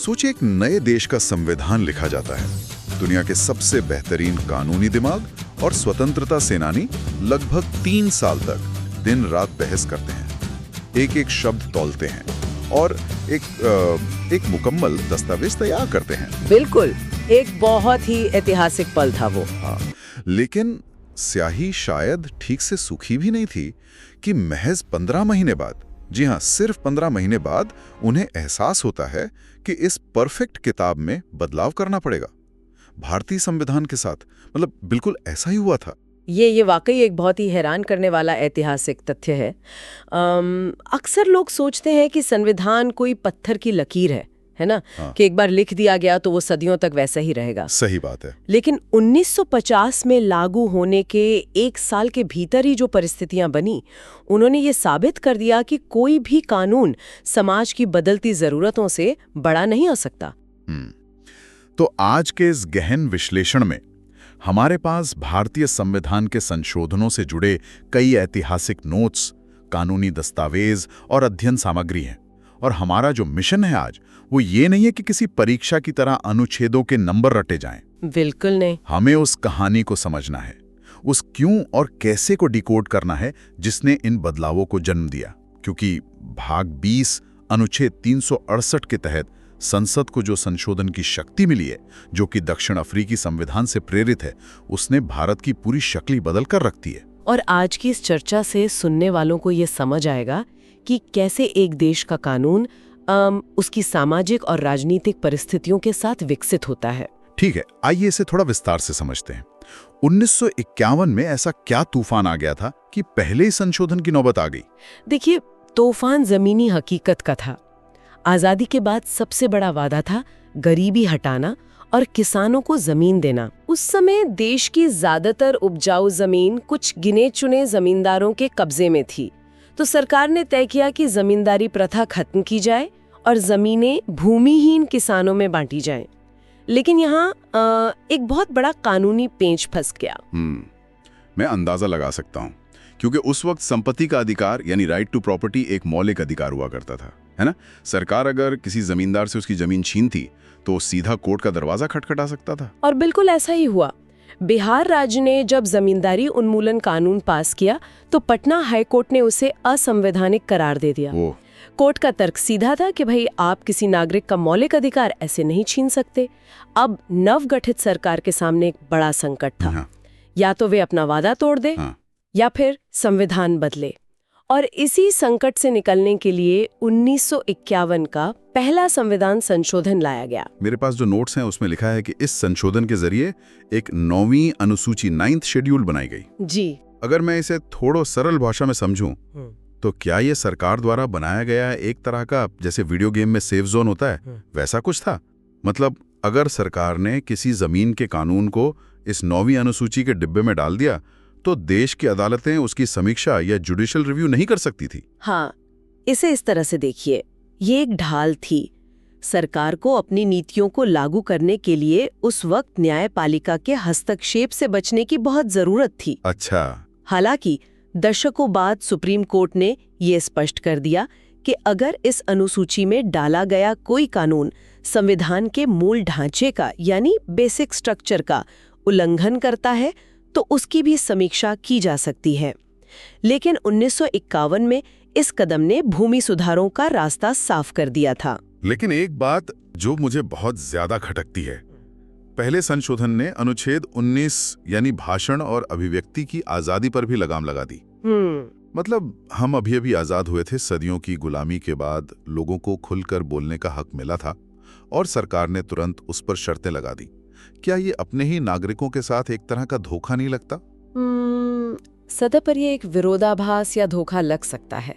सोचिए, एक नए देश का संविधान लिखा जाता है। दुनिया के सबसे बेहतरीन कानूनी दिमाग और स्वतंत्रता सेनानी लगभग 3 साल तक दिन रात बहस करते हैं, एक एक शब्द तौलते हैं और एक मुकम्मल दस्तावेज तैयार करते हैं। बिल्कुल, एक बहुत ही ऐतिहासिक पल था वो। हाँ, लेकिन स्याही शायद ठीक से सूखी भी नहीं थी कि महज 15 महीने बाद, जी हाँ, सिर्फ 15 महीने बाद उन्हें एहसास होता है कि इस परफेक्ट किताब में बदलाव करना पड़ेगा। भारतीय संविधान के साथ मतलब बिल्कुल ऐसा ही हुआ था। ये वाकई एक बहुत ही हैरान करने वाला ऐतिहासिक तथ्य है। अक्सर लोग सोचते हैं कि संविधान कोई पत्थर की लकीर है ना? हाँ। कि एक बार लिख दिया गया तो वो सदियों तक वैसा ही रहेगा। सही बात है। लेकिन 1950 में लागू होने के 1 साल के भीतर ही जो परिस्थितियां बनी, उन्होंने ये साबित कर दिया कि कोई भी कानून समाज की बदलती जरूरतों से बड़ा नहीं हो सकता। तो आज के इस गहन विश्लेषण में हमारे पास भारतीय संविधान के संशोधनों से जुड़े कई ऐतिहासिक नोट्स, कानूनी दस्तावेज और अध्ययन सामग्री हैं। और हमारा जो मिशन है आज, वो ये नहीं है कि किसी परीक्षा की तरह अनुच्छेदों के नंबर रटे जाएं। बिल्कुल नहीं। हमें उस कहानी को समझना है, उस क्यों और कैसे को डिकोड करना है जिसने इन बदलावों को जन्म दिया। क्योंकि भाग 20 अनुच्छेद 368 के तहत संसद को जो संशोधन की शक्ति मिली है, जो कि दक्षिण अफ्रीकी संविधान से प्रेरित है, उसने भारत की पूरी शक्ल बदल कर रखती है। और आज की इस चर्चा से सुनने वालों को ये समझ आएगा कि कैसे एक देश का कानून उसकी सामाजिक और राजनीतिक परिस्थितियों के साथ विकसित होता है। ठीक है, आइए इसे थोड़ा विस्तार से समझते हैं। 1951 में ऐसा क्या तूफान आ गया था कि पहले ही संशोधन की नौबत आ गई? देखिए, तूफान जमीनी हकीकत का था। आजादी के बाद सबसे बड़ा वादा था गरीबी हटाना और किसानों को जमीन देना। उस समय देश की ज्यादातर उपजाऊ जमीन कुछ गिने चुने जमींदारों के कब्जे में थी। तो सरकार ने तय किया कि जमींदारी प्रथा खत्म की जाए और जमीनें भूमिहीन किसानों में बांटी जाएं। लेकिन यहाँ एक बहुत बड़ा कानूनी पेंच फंस गया। मैं अंदाजा लगा सकता हूँ, क्योंकि उस वक्त संपत्ति का अधिकार यानी राइट टू प्रॉपर्टी एक मौलिक अधिकार हुआ करता था, है ना? सरकार अगर किसी जमींदार से उसकी जमीन छीनती तो सीधा कोर्ट का दरवाजा खटखटा सकता था। और बिल्कुल ऐसा ही हुआ। बिहार राज्य ने जब जमींदारी उन्मूलन कानून पास किया तो पटना हाई कोर्ट ने उसे असंवैधानिक करार दे दिया। कोर्ट का तर्क सीधा था कि भाई, आप किसी नागरिक का मौलिक अधिकार ऐसे नहीं छीन सकते। अब नवगठित सरकार के सामने एक बड़ा संकट था। हाँ। या तो वे अपना वादा तोड़ दे, हाँ। या फिर संविधान बदले। और इसी संकट से निकलने के लिए 1951 का पहला संविधान संशोधन लाया गया। मेरे पास जो नोट्स हैं उसमें लिखा है कि इस संशोधन के जरिए एक 9वीं अनुसूची 9th शेड्यूल बनाई गई। जी। अगर मैं इसे थोड़ा सरल भाषा में समझूं, तो क्या ये सरकार द्वारा बनाया गया एक तरह का, जैसे वीडियो गेम में सेफ जोन होता है, वैसा कुछ था? मतलब अगर सरकार ने किसी जमीन के कानून को इस 9वीं अनुसूची के डिब्बे में डाल दिया तो देश की अदालतें उसकी समीक्षा या जुडिशियल रिव्यू नहीं कर सकती थी। हाँ, इसे इस तरह से देखिए, ये एक ढाल थी। सरकार को अपनी नीतियों को लागू करने के लिए उस वक्त न्यायपालिका के हस्तक्षेप से बचने की बहुत जरूरत थी। अच्छा। हालांकि दशकों बाद सुप्रीम कोर्ट ने ये स्पष्ट कर दिया कि अगर इस अनुसूची में डाला गया कोई कानून संविधान के मूल ढांचे का यानी बेसिक स्ट्रक्चर का उल्लंघन करता है तो उसकी भी समीक्षा की जा सकती है। लेकिन 1951 में इस कदम ने भूमि सुधारों का रास्ता साफ कर दिया था। लेकिन एक बात जो मुझे बहुत ज्यादा खटकती है, पहले संशोधन ने अनुच्छेद 19 यानी भाषण और अभिव्यक्ति की आजादी पर भी लगाम लगा दी। मतलब हम अभी आजाद हुए थे। सदियों की गुलामी के बाद लोगों को खुलकर बोलने का हक मिला था और सरकार ने तुरंत उस पर शर्तें लगा दी। क्या ये अपने ही नागरिकों के साथ एक तरह का धोखा नहीं लगता? सतह पर ये एक विरोधाभास या धोखा लग सकता है,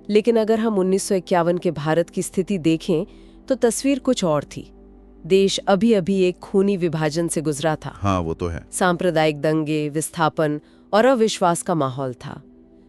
लेकिन अगर हम 1951 के भारत की स्थिति देखें तो तस्वीर कुछ और थी। देश अभी एक खूनी विभाजन से गुजरा था। हाँ, वो तो है। सांप्रदायिक दंगे, विस्थापन और अविश्वास का माहौल था।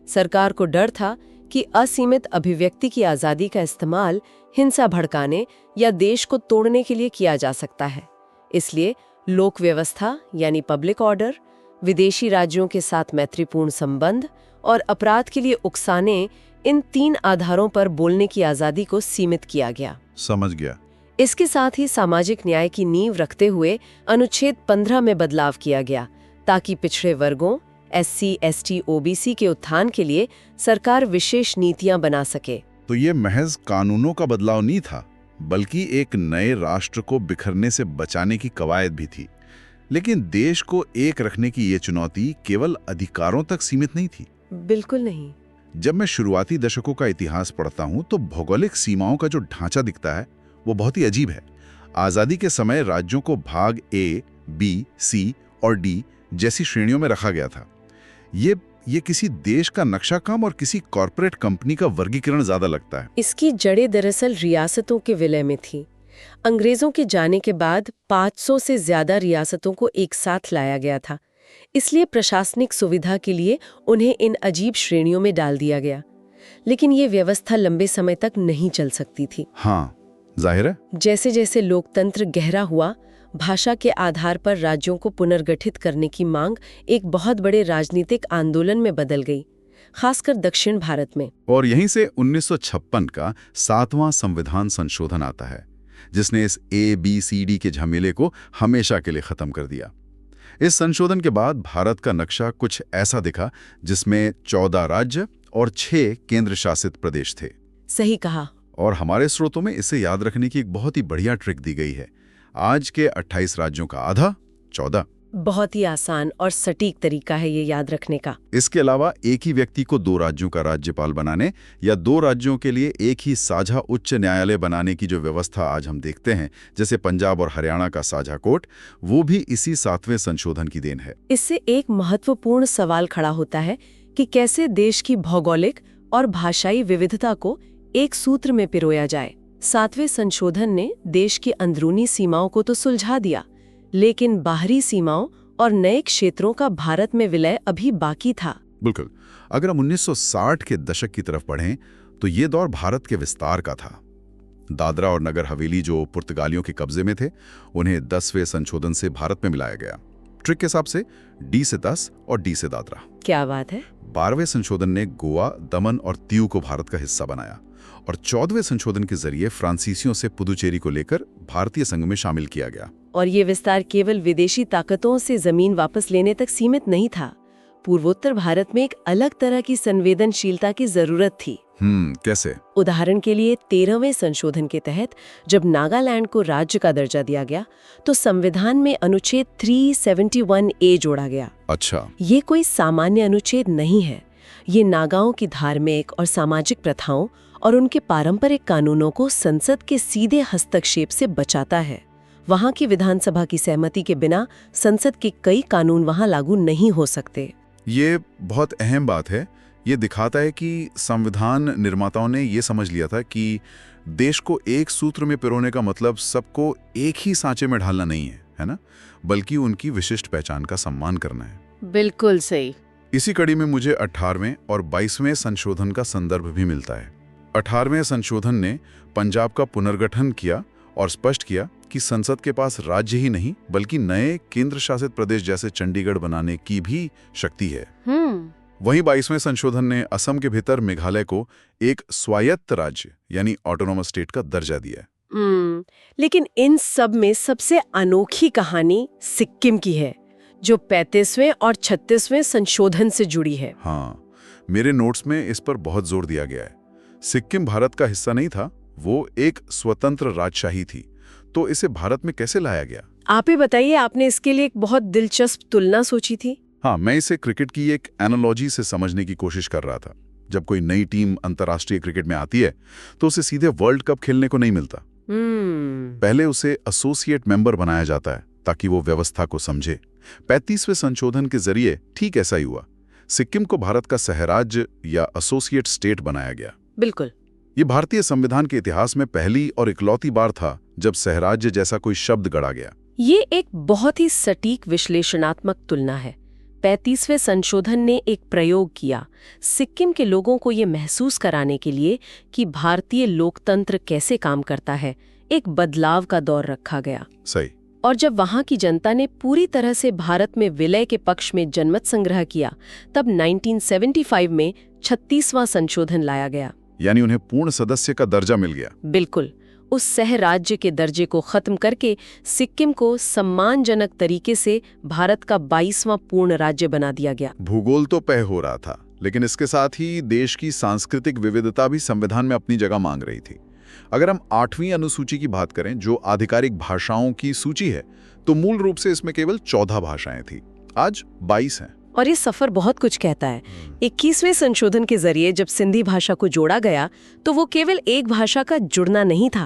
सरकार को डर था कि असीमित अभिव्यक्ति की आजादी का इस्तेमाल हिंसा भड़काने या देश को तोड़ने के लिए किया जा सकता है। इसलिए लोक व्यवस्था यानी पब्लिक ऑर्डर, विदेशी राज्यों के साथ मैत्रीपूर्ण संबंध और अपराध के लिए उकसाने, इन 3 आधारों पर बोलने की आजादी को सीमित किया गया। समझ गया। इसके साथ ही सामाजिक न्याय की नींव रखते हुए अनुच्छेद 15 में बदलाव किया गया ताकि पिछड़े वर्गों SC, ST, OBC के उत्थान के लिए सरकार विशेष नीतियां बना सके। तो ये महज कानूनों का बदलाव नहीं था, बल्कि एक नए राष्ट्र को बिखरने से बचाने की कवायद भी थी। लेकिन देश को एक रखने की ये चुनौती केवल अधिकारों तक सीमित नहीं थी। बिल्कुल नहीं। जब मैं शुरुआती दशकों का इतिहास पढ़ता हूं तो भौगोलिक सीमाओं का जो ढांचा दिखता है वो बहुत ही अजीब है। आजादी के समय राज्यों को भाग A, B, C और D जैसी श्रेणियों में रखा गया था। ये किसी देश का नक्शा काम और किसी कॉरपोरेट कंपनी का वर्गीकरण ज्यादा लगता है। इसकी जड़ें दरअसल रियासतों के विलय में थी। अंग्रेजों के जाने के बाद 500 से ज्यादा रियासतों को एक साथ लाया गया था, इसलिए प्रशासनिक सुविधा के लिए उन्हें इन अजीब श्रेणियों में डाल दिया गया। लेकिन ये व्यवस्था लंबे समय तक नहीं चल सकती थी। हाँ, जाहिर है। जैसे जैसे लोकतंत्र गहरा हुआ, भाषा के आधार पर राज्यों को पुनर्गठित करने की मांग एक बहुत बड़े राजनीतिक आंदोलन में बदल गई, खासकर दक्षिण भारत में। और यहीं से 1956 का 7वां संविधान संशोधन आता है, जिसने इस ABCD के झमेले को हमेशा के लिए खत्म कर दिया। इस संशोधन के बाद भारत का नक्शा कुछ ऐसा दिखा जिसमें 14 राज्य और 6 केंद्र शासित प्रदेश थे। सही कहा। और हमारे स्रोतों में इसे याद रखने की एक बहुत ही बढ़िया ट्रिक दी गई है। आज के 28 राज्यों का आधा 14। बहुत ही आसान और सटीक तरीका है ये याद रखने का। इसके अलावा एक ही व्यक्ति को 2 राज्यों का राज्यपाल बनाने या 2 राज्यों के लिए एक ही साझा उच्च न्यायालय बनाने की जो व्यवस्था आज हम देखते हैं, जैसे पंजाब और हरियाणा का साझा कोर्ट, वो भी इसी 7वें संशोधन की देन है। इससे एक महत्वपूर्ण सवाल खड़ा होता है कि कैसे देश की भौगोलिक और भाषाई विविधता को एक सूत्र में पिरोया जाए। 7वें संशोधन ने देश की अंदरूनी सीमाओं को तो सुलझा दिया, लेकिन बाहरी सीमाओं और नए क्षेत्रों का भारत में विलय अभी बाकी था। बिल्कुल। अगर हम 1960 के दशक की तरफ पढ़ें तो ये दौर भारत के विस्तार का था। दादरा और नगर हवेली जो पुर्तगालियों के कब्जे में थे, उन्हें 10वें संशोधन से भारत में मिलाया गया। ट्रिक के हिसाब से D से 10 और D से दादरा। क्या बात है। 12वें संशोधन ने गोवा, दमन और दीव को भारत का हिस्सा बनाया और 14वें संशोधन के जरिए फ्रांसीसियों से पुदुचेरी को लेकर भारतीय संघ में शामिल किया गया। और ये विस्तार केवल विदेशी ताकतों से जमीन वापस लेने तक सीमित नहीं था। पूर्वोत्तर भारत में एक अलग तरह की संवेदनशीलता की जरूरत थी। कैसे? उदाहरण के लिए 13वें संशोधन के तहत जब नागालैंड को राज्य का दर्जा दिया गया तो संविधान में अनुच्छेद 371A जोड़ा गया। अच्छा। ये कोई सामान्य अनुच्छेद नहीं है। ये नागाओं की धार्मिक और सामाजिक प्रथाओं और उनके पारंपरिक कानूनों को संसद के सीधे हस्तक्षेप से बचाता है। वहां की विधानसभा की सहमति के बिना संसद के कई कानून वहां लागू नहीं हो सकते। ये बहुत अहम बात है। ये दिखाता है कि संविधान निर्माताओं ने ये समझ लिया था कि देश को एक सूत्र में पिरोने का मतलब सबको एक ही सांचे में ढालना नहीं है ना, बल्कि उनकी विशिष्ट पहचान का सम्मान करना है। बिल्कुल सही। इसी कड़ी में मुझे 18वें और 22वें संशोधन का संदर्भ भी मिलता है। 18वें संशोधन ने पंजाब का पुनर्गठन किया और स्पष्ट किया कि संसद के पास राज्य ही नहीं बल्कि नए केंद्र शासित प्रदेश जैसे चंडीगढ़ बनाने की भी शक्ति है। वहीं 22वें संशोधन ने असम के भीतर मेघालय को एक स्वायत्त राज्य यानी ऑटोनोमस स्टेट का दर्जा दिया है। लेकिन इन सब में सबसे अनोखी कहानी सिक्किम की है, जो 35वें और 36वें संशोधन से जुड़ी है। हाँ, मेरे नोट्स में इस पर बहुत जोर दिया गया है। सिक्किम भारत का हिस्सा नहीं था, वो एक स्वतंत्र राजशाही थी। तो इसे भारत में कैसे लाया गया? आप ही बताइए, आपने इसके लिए एक बहुत दिलचस्प तुलना सोची थी। हाँ, मैं इसे क्रिकेट की एक एनालॉजी से समझने की कोशिश कर रहा था। जब कोई नई टीम अंतर्राष्ट्रीय क्रिकेट में आती है तो उसे सीधे वर्ल्ड कप खेलने को नहीं मिलता। पहले उसे एसोसिएट मेंबर बनाया जाता है ताकि वो व्यवस्था को समझे। 35वें संशोधन के जरिए ठीक ऐसा ही हुआ। सिक्किम को भारत का सहराज्य या एसोसिएट स्टेट बनाया गया। बिल्कुल। ये भारतीय संविधान के इतिहास में पहली और इकलौती बार था जब सहराज्य जैसा कोई शब्द गढ़ा गया। ये एक बहुत ही सटीक विश्लेषणात्मक तुलना है। 35वें संशोधन ने एक प्रयोग किया, सिक्किम के लोगों को ये महसूस कराने के लिए कि भारतीय लोकतंत्र कैसे काम करता है। एक बदलाव का दौर रखा गया। सही। और जब वहां की जनता ने पूरी तरह से भारत में विलय के पक्ष में जनमत संग्रह किया, तब 1975 में 36वां संशोधन लाया गया। यानी उन्हें पूर्ण सदस्य का दर्जा मिल गया। बिल्कुल। उस सह राज्य के दर्जे को खत्म करके सिक्किम को सम्मानजनक तरीके से भारत का 22वां पूर्ण राज्य बना दिया गया। भूगोल तो तय हो रहा था, लेकिन इसके साथ ही देश की सांस्कृतिक विविधता भी संविधान में अपनी जगह मांग रही थी। अगर हम 8वीं अनुसूची की बात करें, जो आधिकारिक भाषाओं की सूची है, तो मूल रूप से इसमें केवल 14 भाषाएं थी, आज 22 हैं। और ये सफर बहुत कुछ कहता है। 21वें संशोधन के जरिए जब सिंधी भाषा को जोड़ा गया तो वो केवल एक भाषा का जुड़ना नहीं था।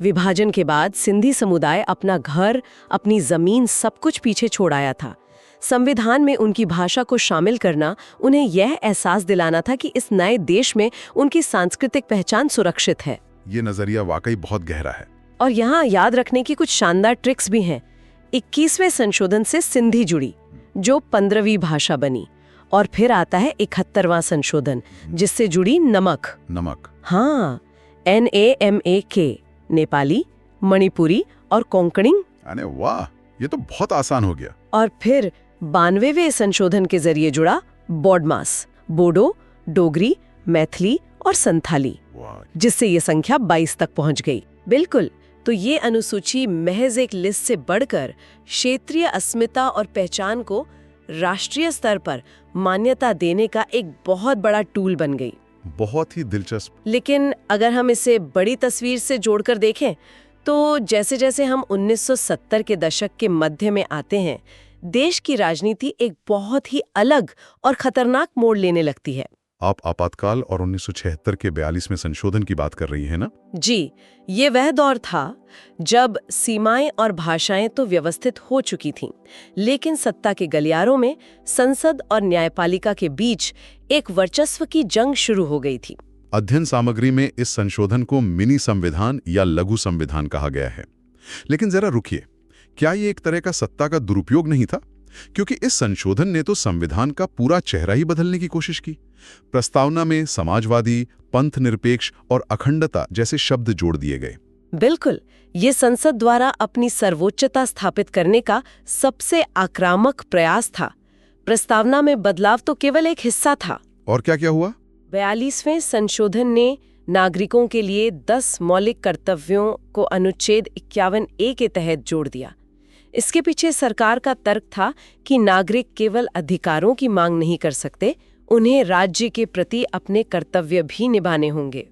विभाजन के बाद सिंधी समुदाय अपना घर, अपनी जमीन, सब कुछ पीछे छोड़ आया था। संविधान में उनकी भाषा को शामिल करना उन्हें यह एहसास दिलाना था कि इस नए देश में उनकी सांस्कृतिक पहचान सुरक्षित है। ये नजरिया वाकई बहुत गहरा है। और यहाँ याद रखने की कुछ शानदार ट्रिक्स भी हैं। 21वें संशोधन से सिंधी जुड़ी, जो 15वीं भाषा बनी, और फिर आता है 71वां संशोधन, जिससे जुड़ी नमक। हाँ, NAMAK, नेपाली, मणिपुरी और कोंकणी। अरे वाह, ये तो बहुत आसान हो गया। और फिर 92वें संशोधन के जरिए जुड़ा बोडमास, बोडो, डोगरी, मैथिली और संथाली, जिससे ये संख्या 22 तक पहुंच गई। बिल्कुल, तो ये अनुसूची महज एक लिस्ट से बढ़कर क्षेत्रीय अस्मिता और पहचान को राष्ट्रीय स्तर पर मान्यता देने का एक बहुत बड़ा टूल बन गई। बहुत ही दिलचस्प। लेकिन अगर हम इसे बड़ी तस्वीर से जोड़कर देखें तो जैसे जैसे हम 1970 के दशक के मध्य में आते हैं, देश की राजनीति एक बहुत ही अलग और खतरनाक मोड़ लेने लगती है। आप आपातकाल और 1976 के 42वें संशोधन की बात कर रही हैं ना? जी, ये वह दौर था जब सीमाएं और भाषाएं तो व्यवस्थित हो चुकी थीं, लेकिन सत्ता के गलियारों में संसद और न्यायपालिका के बीच एक वर्चस्व की जंग शुरू हो गई थी। अध्ययन सामग्री में इस संशोधन को मिनी संविधान या लघु संविधान कहा गया है। लेकिन जरा रुकिए, क्या ये एक तरह का सत्ता का दुरुपयोग नहीं था? क्योंकि इस संशोधन ने तो संविधान का पूरा चेहरा ही बदलने की कोशिश की। प्रस्तावना में समाजवादी, पंथ निरपेक्ष और अखंडता जैसे शब्द जोड़ दिए गए। बिल्कुल, ये संसद द्वारा अपनी सर्वोच्चता स्थापित करने का सबसे आक्रामक प्रयास था। प्रस्तावना में बदलाव तो केवल एक हिस्सा था। और क्या क्या हुआ? 42वें संशोधन ने नागरिकों के लिए 10 मौलिक कर्तव्यों को अनुच्छेद 51A के तहत जोड़ दिया। इसके पीछे सरकार का तर्क था कि नागरिक केवल अधिकारों की मांग नहीं कर सकते, उन्हें राज्य के प्रति अपने कर्तव्य भी निभाने होंगे।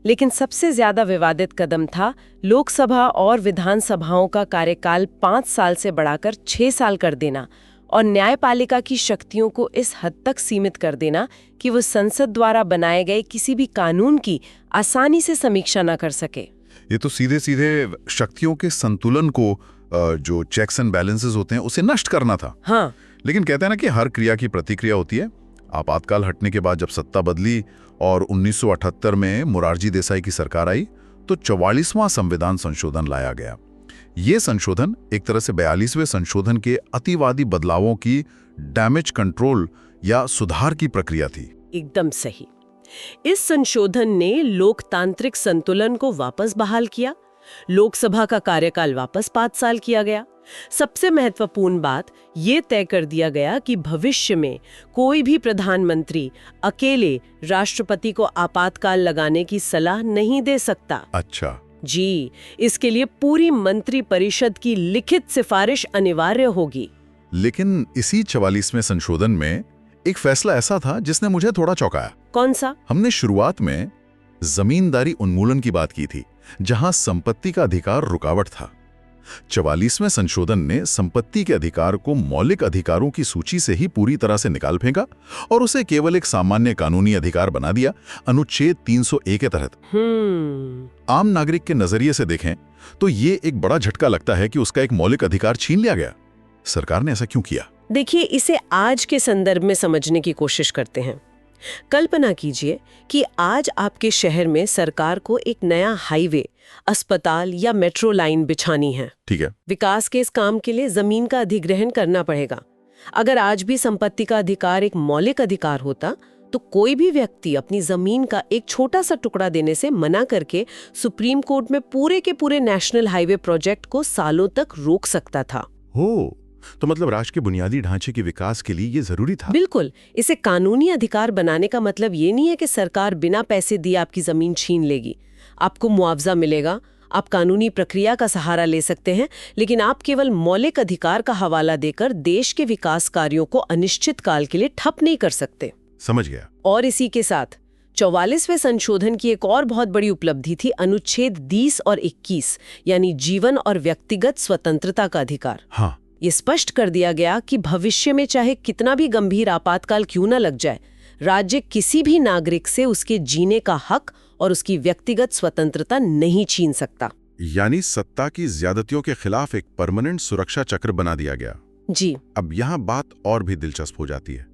लेकिन सबसे ज्यादा विवादित कदम था लोकसभा और विधानसभाओं का कार्यकाल 5 साल से बढ़ाकर 6 साल कर देना और न्यायपालिका की शक्तियों को इस हद तक सीमित कर देना कि वो संसद द्वारा बनाए गए किसी भी कानून की आसानी से समीक्षा न कर सके। ये तो सीधे सीधे शक्तियों के संतुलन को, जो चेक्स एंड बैलेंसेस होते हैं, उसे नष्ट करना था। हाँ, लेकिन कहते हैं ना कि हर क्रिया की प्रतिक्रिया होती है। आपातकाल हटने के बाद जब सत्ता बदली और 1978 में मोरारजी देसाई की सरकार आई तो 44वां संविधान संशोधन लाया गया। ये संशोधन एक तरह से 42वें संशोधन के अतिवादी बदलावों की डैमेज कंट्रोल या सुधार की प्रक्रिया थी। एकदम सही। इस संशोधन ने लोकतांत्रिक संतुलन को वापस बहाल किया। लोकसभा का कार्यकाल वापस 5 साल किया गया। सबसे महत्वपूर्ण बात ये तय कर दिया गया कि भविष्य में कोई भी प्रधानमंत्री अकेले राष्ट्रपति को आपातकाल लगाने की सलाह नहीं दे सकता। अच्छा जी, इसके लिए पूरी मंत्री परिषद की लिखित सिफारिश अनिवार्य होगी। लेकिन इसी 44वें संशोधन में एक फैसला ऐसा था जिसने मुझे थोड़ा चौंकाया। कौन सा? हमने शुरुआत में जमींदारी उन्मूलन की बात की थी, जहां संपत्ति का अधिकार रुकावट था। 44वें संशोधन ने संपत्ति के अधिकार को मौलिक अधिकारों की सूची से ही पूरी तरह से निकाल फेंका और उसे केवल एक सामान्य कानूनी अधिकार बना दिया, अनुच्छेद 301 के तहत। आम नागरिक के नजरिए से देखें तो ये एक बड़ा झटका लगता है कि उसका एक मौलिक अधिकार छीन लिया गया। सरकार ने ऐसा क्यों किया? देखिए, इसे आज के संदर्भ में समझने की कोशिश करते हैं। कल्पना कीजिए कि आज आपके शहर में सरकार को एक नया हाईवे, अस्पताल या मेट्रो लाइन बिछानी है। ठीक है। विकास के इस काम के लिए जमीन का अधिग्रहण करना पड़ेगा। अगर आज भी संपत्ति का अधिकार एक मौलिक अधिकार होता तो कोई भी व्यक्ति अपनी जमीन का एक छोटा सा टुकड़ा देने से मना करके सुप्रीम कोर्ट में पूरे के पूरे नेशनल हाईवे प्रोजेक्ट को सालों तक रोक सकता था। हो, तो मतलब राष्ट्र के बुनियादी ढांचे के विकास के लिए ये जरूरी था। बिल्कुल। इसे कानूनी अधिकार बनाने का मतलब ये नहीं है कि सरकार बिना पैसे दिए आपकी जमीन छीन लेगी। आपको मुआवजा मिलेगा, आप कानूनी प्रक्रिया का सहारा ले सकते हैं, लेकिन आप केवल मौलिक अधिकार का हवाला देकर देश के विकास कार्यों को अनिश्चित काल के लिए ठप नहीं कर सकते। समझ गया। और इसी के साथ 44वें संशोधन की एक और बहुत बड़ी उपलब्धि थी अनुच्छेद 20 और 21, यानी जीवन और व्यक्तिगत स्वतंत्रता का अधिकार। हाँ, ये स्पष्ट कर दिया गया कि भविष्य में चाहे कितना भी गंभीर आपातकाल क्यों न लग जाए, राज्य किसी भी नागरिक से उसके जीने का हक और उसकी व्यक्तिगत स्वतंत्रता नहीं छीन सकता। यानी सत्ता की ज्यादतियों के खिलाफ एक परमानेंट सुरक्षा चक्र बना दिया गया। जी। अब यहाँ बात और भी दिलचस्प हो जाती है,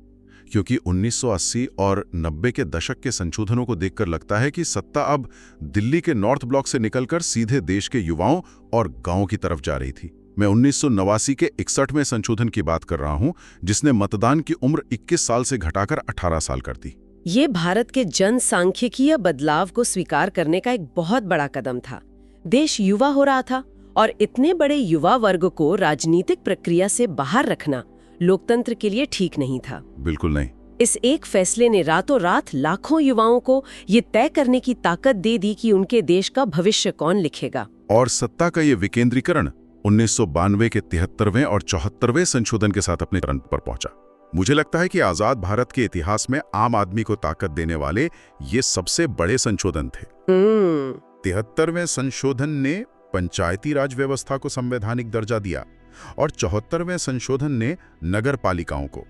क्योंकि 1980 और 90 के दशक के संशोधनों को देखकर लगता है कि सत्ता अब दिल्ली के नॉर्थ ब्लॉक से निकलकर सीधे देश के युवाओं और गांवों की तरफ जा रही थी। मैं 1989 के 61वें संशोधन की बात कर रहा हूं, जिसने मतदान की उम्र 21 साल से घटाकर 18 साल कर दी। ये भारत के जनसांख्यिकीय बदलाव को स्वीकार करने का एक बहुत बड़ा कदम था। देश युवा हो रहा था और इतने बड़े युवा वर्ग को राजनीतिक प्रक्रिया से बाहर रखना लोकतंत्र के लिए ठीक नहीं था। बिल्कुल नहीं। इस एक फैसले ने रातों रात लाखों युवाओं को ये तय करने की ताकत दे दी कि उनके देश का भविष्य कौन लिखेगा। और सत्ता का ये विकेंद्रीकरण 1992 के 73वें और 74वें संशोधन के साथ अपने चरम पर पहुंचा। मुझे लगता है कि आजाद भारत के इतिहास में आम आदमी को ताकत देने वाले ये सबसे बड़े संशोधन थे। 73वें संशोधन ने पंचायती राज व्यवस्था को संवैधानिक दर्जा दिया और 74वें संशोधन ने नगर पालिकाओं को।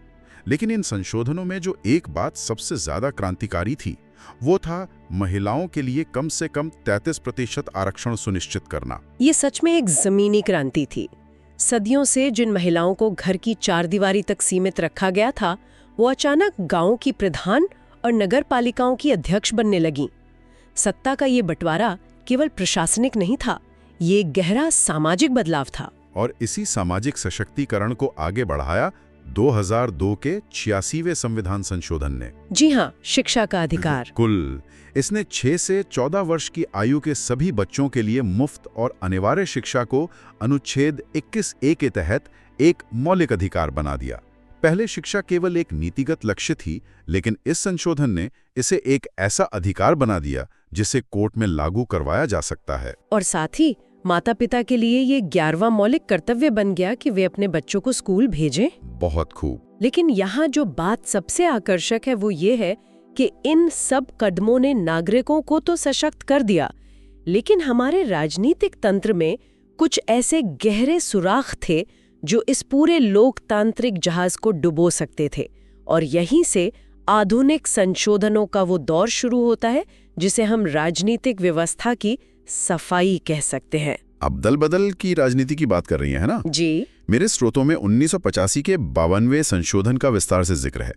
लेकिन इन संशोधनों में जो एक बात सबसे ज्यादा क्रांतिकारी थी, वो था महिलाओं के लिए कम से कम 33% आरक्षण सुनिश्चित करना। ये सच में एक जमीनी क्रांति थी। सदियों से जिन महिलाओं को घर की चारदीवारी तक सीमित रखा गया था, वो अचानक गांव की प्रधान और नगर पालिकाओं की अध्यक्ष बनने लगीं। सत्ता का ये बंटवारा केवल प्रशासनिक नहीं था, ये एक गहरा सामाजिक बदलाव था। और इसी सामाजिक सशक्तिकरण को आगे बढ़ाया 2002 के 86वें संविधान संशोधन ने। जी हाँ, शिक्षा का अधिकार। कुल इसने 6 से 14 वर्ष की आयु के सभी बच्चों के लिए मुफ्त और अनिवार्य शिक्षा को अनुच्छेद 21A के तहत एक मौलिक अधिकार बना दिया। पहले शिक्षा केवल एक नीतिगत लक्ष्य थी, लेकिन इस संशोधन ने इसे एक ऐसा अधिकार बना दिया जिसे कोर्ट में लागू करवाया जा सकता है। और साथ ही माता पिता के लिए ये 11वां मौलिक कर्तव्य बन गया कि वे अपने बच्चों को स्कूल भेजें। बहुत खूब। लेकिन यहाँ जो बात सबसे आकर्षक है वो ये है कि इन सब कदमों ने नागरिकों को तो सशक्त कर दिया, लेकिन हमारे राजनीतिक तंत्र में कुछ ऐसे गहरे सुराख थे जो इस पूरे लोकतांत्रिक जहाज को डुबो सकते थे। और यहीं से आधुनिक संशोधनों का वो दौर शुरू होता है जिसे हम राजनीतिक व्यवस्था की सफाई कह सकते हैं। अब दल बदल की राजनीति की बात कर रही है ना? जी। मेरे स्रोतों में 1985 के 52वें संशोधन का विस्तार से जिक्र है।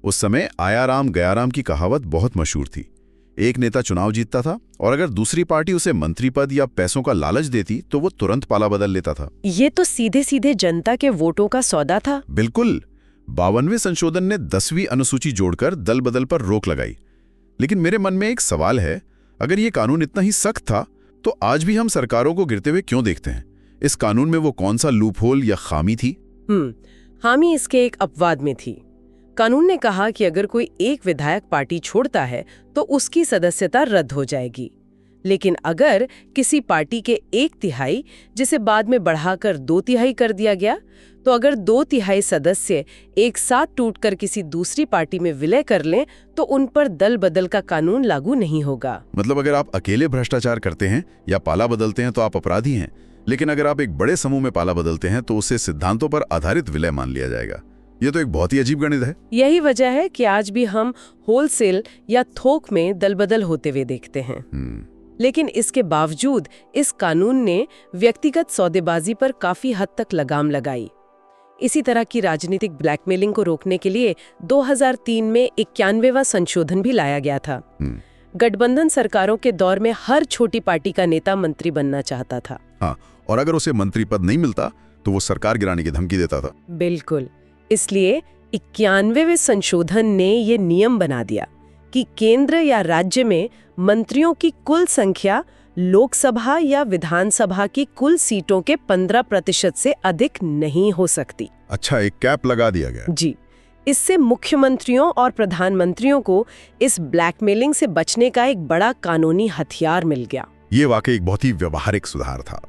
उस समय आया राम गया राम की कहावत बहुत मशहूर थी। एक नेता चुनाव जीतता था और अगर दूसरी पार्टी उसे मंत्री पद या पैसों का लालच देती तो वो तुरंत पाला बदल लेता था। ये तो सीधे सीधे जनता के वोटों का सौदा था। बिल्कुल। 52वें संशोधन ने 10वीं अनुसूची जोड़कर दल बदल पर रोक लगाई। लेकिन मेरे मन में एक सवाल है, अगर ये कानून इतना ही सख्त था तो आज भी हम सरकारों को गिरते हुए क्यों देखते हैं? इस कानून में वो कौन सा लूपहोल या खामी थी? खामी इसके एक अपवाद में थी। कानून ने कहा कि अगर कोई एक विधायक पार्टी छोड़ता है तो उसकी सदस्यता रद्द हो जाएगी, लेकिन अगर किसी पार्टी के 1/3, जिसे बाद में बढ़ाकर 2/3 कर दिया गया, तो अगर 2/3 सदस्य एक साथ टूटकर किसी दूसरी पार्टी में विलय कर लें तो उन पर दल बदल का कानून लागू नहीं होगा। मतलब अगर आप अकेले भ्रष्टाचार करते हैं या पाला बदलते हैं तो आप अपराधी हैं, लेकिन अगर आप एक बड़े समूह में पाला बदलते हैं तो उसे सिद्धांतों पर आधारित विलय मान लिया जाएगा। ये तो एक बहुत ही अजीब गणित है। यही वजह है कि आज भी हम होलसेल या थोक में दल बदल होते हुए देखते हैं। लेकिन इसके बावजूद इस कानून ने व्यक्तिगत सौदेबाजी पर काफी हद तक लगाम लगाई। इसी तरह की राजनीतिक ब्लैकमेलिंग को रोकने के लिए 2003 में 91वां संशोधन भी लाया गया था। गठबंधन सरकारों के दौर में हर छोटी पार्टी का नेता मंत्री बनना चाहता था। हाँ, और अगर उसे मंत्री पद नहीं मिलता तो वो सरकार गिराने की धमकी देता था। बिल्कुल। इसलिए 91वें संशोधन ने ये नियम बना दिया कि केंद्र या राज्य में मंत्रियों की कुल संख्या लोकसभा या विधानसभा की कुल सीटों के 15% से अधिक नहीं हो सकती। अच्छा, एक कैप लगा दिया गया। जी। इससे मुख्यमंत्रियों और प्रधानमंत्रियों को इस ब्लैकमेलिंग से बचने का एक बड़ा कानूनी हथियार मिल गया। ये वाकई एक बहुत ही व्यवहारिक सुधार था।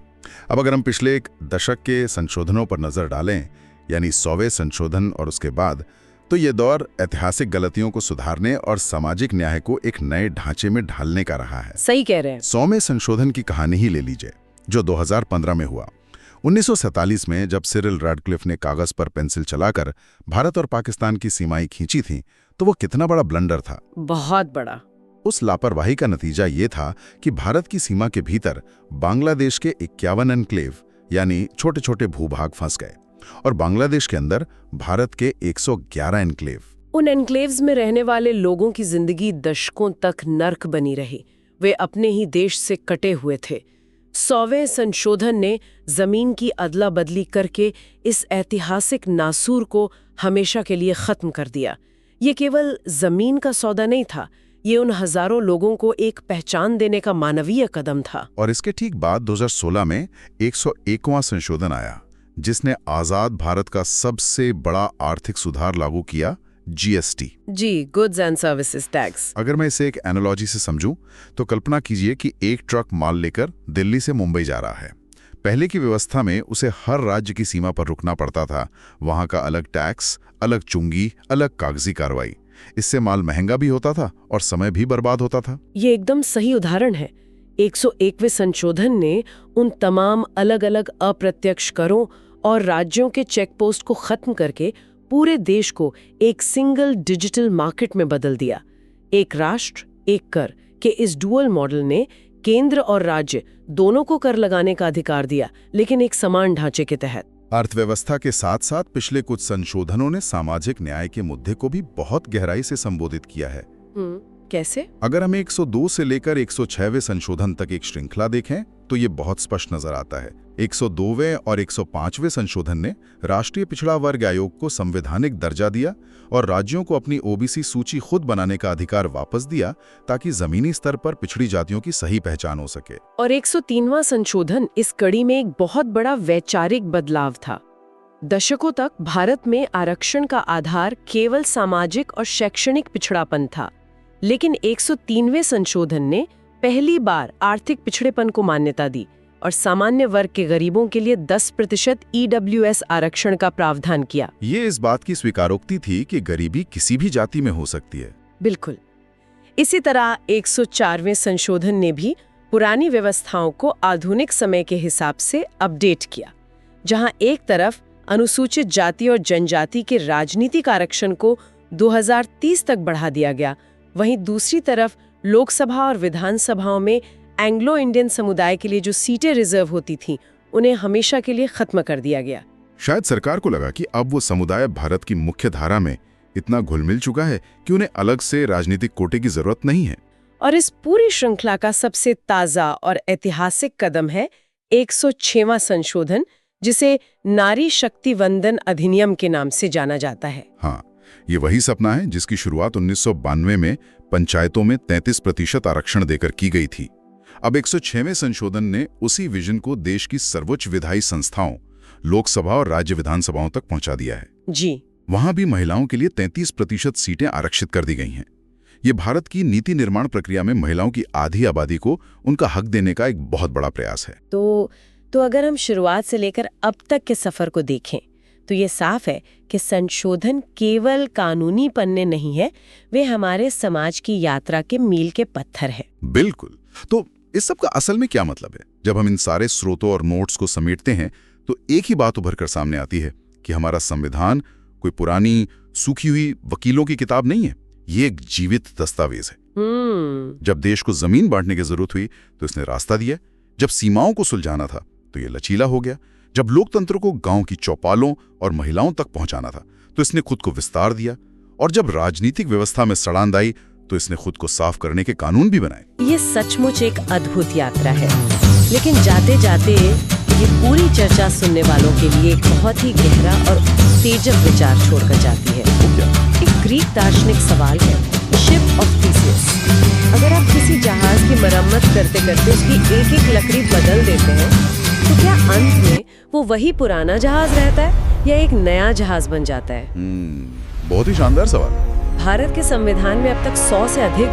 अब अगर हम पिछले एक दशक के संशोधनों पर नजर डालें, यानी 100वें संशोधन और उसके बाद, तो ये दौर ऐतिहासिक गलतियों को सुधारने और सामाजिक न्याय को एक नए ढांचे में ढालने का रहा है। सही कह रहे हैं। 100वें संशोधन की कहानी ही ले लीजिए, जो 2015 में हुआ। 1947 में जब सिरिल रैडक्लिफ ने कागज पर पेंसिल चलाकर भारत और पाकिस्तान की सीमाएं खींची थीं, तो वो कितना बड़ा ब्लंडर था। बहुत बड़ा। उस लापरवाही का नतीजा ये था कि भारत की सीमा के भीतर बांग्लादेश के 51 एन्क्लेव यानी छोटे छोटे भूभाग फंस गए और बांग्लादेश के अंदर भारत के 111 एन्क्लेव। उन एन्क्लेव्स में रहने वाले लोगों की जिंदगी दशकों तक नर्क बनी रही। वे अपने ही देश से कटे हुए थे। 100वें संशोधन ने जमीन की अदला बदली करके इस ऐतिहासिक नासूर को हमेशा के लिए खत्म कर दिया। ये केवल जमीन का सौदा नहीं था, ये उन हजारों लोगों को एक पहचान देने का मानवीय कदम था। और इसके ठीक बाद 2016 में 101वां संशोधन आया, जिसने आजाद भारत का सबसे बड़ा आर्थिक सुधार लागू किया, जीएसटी। जी, गुड्स एंड सर्विसेज टैक्स। अगर मैं इसे एक एनालॉजी से समझूं, तो कल्पना कीजिए कि एक ट्रक माल लेकर दिल्ली से मुंबई जा रहा है। पहले की व्यवस्था में उसे हर राज्य की सीमा पर रुकना पड़ता था। वहां का अलग टैक्स, अलग चुंगी, अलग कागजी कार्रवाई। इससे माल महंगा भी होता था और समय भी बर्बाद होता था। ये एकदम सही उदाहरण है। 101वें संशोधन ने उन तमाम अलग अलग अप्रत्यक्ष करों और राज्यों के चेक पोस्ट को खत्म करके पूरे देश को एक सिंगल डिजिटल मार्केट में बदल दिया। एक राष्ट्र एक कर के इस डुअल मॉडल ने केंद्र और राज्य दोनों को कर लगाने का अधिकार दिया, लेकिन एक समान ढांचे के तहत। अर्थव्यवस्था के साथ साथ पिछले कुछ संशोधनों ने सामाजिक न्याय के मुद्दे को भी बहुत गहराई से संबोधित किया है। कैसे? अगर हम 102 से लेकर 106वें संशोधन तक एक श्रृंखला देखें, तो ये बहुत स्पष्ट नजर आता है। 102वें और 105वें संशोधन ने राष्ट्रीय पिछड़ा वर्ग आयोग को संवैधानिक दर्जा दिया और राज्यों को अपनी ओबीसी सूची खुद बनाने का अधिकार वापस दिया, ताकि जमीनी स्तर पर पिछड़ी जातियों की सही पहचान हो सके। और 103वां संशोधन इस कड़ी में एक बहुत बड़ा वैचारिक बदलाव था। दशकों तक भारत में आरक्षण का आधार केवल सामाजिक और शैक्षणिक पिछड़ापन था, लेकिन 103वें संशोधन ने पहली बार आर्थिक पिछड़ेपन को मान्यता दी और सामान्य वर्ग के गरीबों के लिए 10% EWS आरक्षण का प्रावधान किया। ये इस बात की स्वीकारोक्ति थी कि गरीबी किसी भी जाति में हो सकती है। बिल्कुल। इसी तरह 104वें संशोधन ने भी पुरानी व्यवस्थाओं को आधुनिक समय के हिसाब से अपडेट किया। जहां एक तरफ अनुसूचित जाति और जनजाति के राजनीतिक आरक्षण को 2030 तक बढ़ा दिया गया, वहीं दूसरी तरफ लोकसभा और विधानसभाओं में एंग्लो इंडियन समुदाय के लिए जो सीटें रिजर्व होती थीं, उन्हें हमेशा के लिए खत्म कर दिया गया। शायद सरकार को लगा कि अब वो समुदाय भारत की मुख्य धारा में इतना घुल मिल चुका है कि उन्हें अलग से राजनीतिक कोटे की जरूरत नहीं है। और इस पूरी श्रृंखला का सबसे ताजा और ऐतिहासिक कदम है 106वां संशोधन, जिसे नारी शक्ति वंदन अधिनियम के नाम से जाना जाता है। हाँ, ये वही सपना है जिसकी शुरुआत 1992 में पंचायतों में 33% आरक्षण देकर की गई थी। अब 106वें संशोधन ने उसी विजन को देश की सर्वोच्च विधायी संस्थाओं, लोकसभा और राज्य विधानसभाओं तक पहुंचा दिया है। जी, वहां भी महिलाओं के लिए 33% सीटें आरक्षित कर दी गई हैं। ये भारत की नीति निर्माण प्रक्रिया में महिलाओं की आधी आबादी को उनका हक देने का एक बहुत बड़ा प्रयास है। तो अगर हम शुरुआत से लेकर अब तक के सफर को देखें, तो ये साफ है कि संशोधन केवल कानूनी पन्ने नहीं है, वे हमारे समाज की यात्रा के मील के पत्थर है। बिल्कुल। तो इस सब का असल में क्या मतलब है? जब हम इन सारे स्रोतों और नोट्स को समेटते हैं, तो एक ही बात उभर कर सामने आती है कि हमारा संविधान कोई पुरानी सूखी हुई वकीलों की किताब नहीं है। ये एक जीवित दस्तावेज है। जब देश को जमीन बांटने की जरूरत हुई, तो इसने रास्ता दिया। जब सीमाओं को सुलझाना था, तो ये लचीला हो गया। जब लोकतंत्र को गांव की चौपालों और महिलाओं तक पहुंचाना था, तो इसने खुद को विस्तार दिया। और जब राजनीतिक व्यवस्था में सड़ांध आई, तो इसने खुद को साफ करने के कानून भी बनाए। ये सचमुच एक अद्भुत यात्रा है, लेकिन जाते जाते ये पूरी चर्चा सुनने वालों के लिए एक बहुत ही गहरा और उत्तेजक विचार छोड़कर जाती है। वो क्या? एक ग्रीक दार्शनिक सवाल है, शिप ऑफ थीसिस। अगर आप किसी जहाज की मरम्मत करते करते उसकी एक एक लकड़ी बदल देते हैं, तो क्या अंत में वो वही पुराना जहाज रहता है या एक नया जहाज बन जाता है? बहुत ही शानदार सवाल। भारत के संविधान में अब तक 100 से अधिक